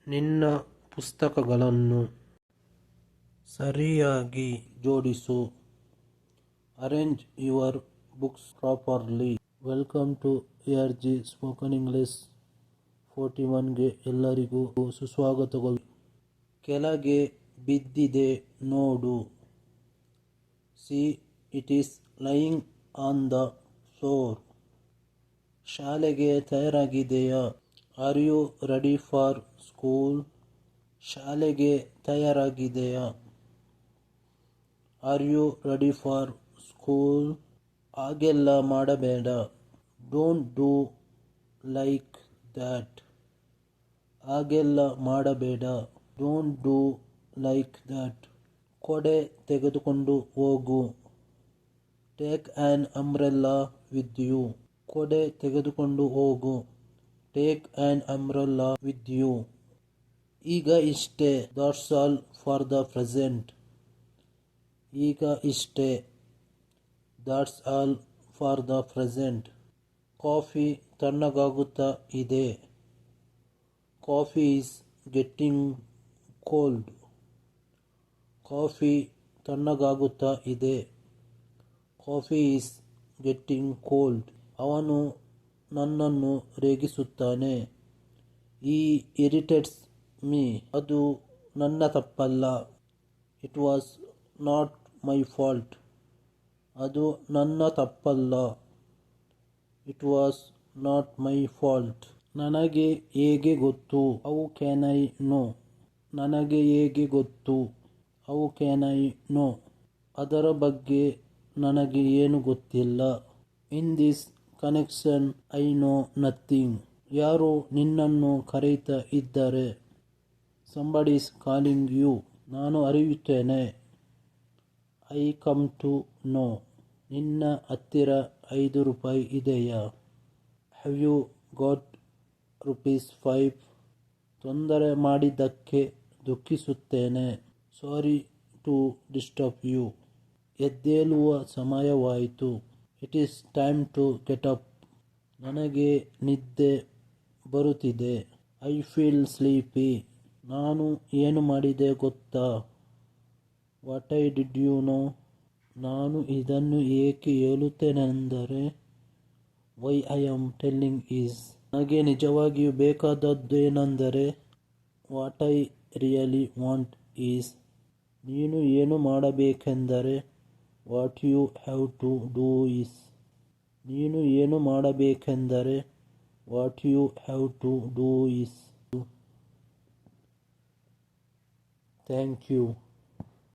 ನಿನ್ನ ಪುಸ್ತಕಗಳನ್ನು ಸರಿಯಾಗಿ ಜೋಡಿಸು. Arrange your books properly. Welcome to ARG spoken English 41ಗೆ ಎಲ್ಲರಿಗೂ ಸುಸ್ವಾಗತಗಳು. ಕೆಳಗೆ ಬಿದ್ದಿದೆ ನೋಡು. See it is lying on the floor. ಶಾಲೆಗೆ ತಯಾರಾಗಿದೆಯಾ? Are you ready for school? ಶಾಲೆಗೆ ತಯಾರಾಗಿದೆಯಾ? Are you ready for school? ಹಾಗೆಲ್ಲ ಮಾಡಬೇಡ. Don't do like that. ಹಾಗೆಲ್ಲ ಮಾಡಬೇಡ. Don't do like that. ಕೊಡೆ ತೆಗೆದುಕೊಂಡು ಹೋಗು. Take an umbrella with you. ಕೊಡೆ ತೆಗೆದುಕೊಂಡು ಹೋಗು. Take an umbrella with you. ಈಗ ಇಷ್ಟೇ. That's all for the present. ಈಗ ಇಷ್ಟೇ. That's all for the present. Coffee ತಣ್ಣಗಾಗುತ್ತಾ ಇದೆ. Coffee is getting cold. Coffee ತಣ್ಣಗಾಗುತ್ತಾ ಇದೆ. Coffee is getting cold. ಅವನು ನನ್ನನ್ನು ರೇಗಿಸುತ್ತಾನೆ. He irritates me. ಅದು ನನ್ನ ತಪ್ಪಲ್ಲ. It was not my fault. ಅದು ನನ್ನ ತಪ್ಪಲ್ಲ. It was not my fault. ನನಗೆ ಹೇಗೆ ಗೊತ್ತು? How can I know? ನನಗೆ ಹೇಗೆ ಗೊತ್ತು? How can I know? ಅದರ ಬಗ್ಗೆ ನನಗೆ ಏನು ಗೊತ್ತಿಲ್ಲ. In this connection I know nothing. ಯಾರೋ ನಿನ್ನನ್ನು ಕರೆಯುತ್ತಾ ಇದ್ದಾರೆ. Somebody is calling you. ನಾನು ಅರಿಯುತ್ತೇನೆ. I come to know. ನಿನ್ನ ಹತ್ತಿರ ₹5 ಇದೆಯಾ? Have you got ₹5? ತೊಂದರೆ ಮಾಡಿದ್ದಕ್ಕೆ ದುಃಖಿಸುತ್ತೇನೆ. Sorry to disturb you. ಎದ್ದೇಳುವ ಸಮಯವಾಯಿತು. It is time to get up. ನನಗೆ ನಿದ್ದೆ ಬರುತ್ತಿದೆ. I feel sleepy. ನಾನು ಏನು ಮಾಡಿದೆ ಗೊತ್ತಾ? What I did you know? ನಾನು ಇದನ್ನು ಏಕೆ ಹೇಳುತ್ತೇನೆಂದರೆ why I am telling is. ನನಗೆ ನಿಜವಾಗಿಯೂ ಬೇಕಾದದ್ದೇನೆಂದರೆ what I really want is. ನೀನು ಏನು ಮಾಡಬೇಕೆಂದರೆ what you have to do is. ನೀನು ಏನು ಮಾಡಬೇಕೆಂದರೆ what you have to do is. Thank you.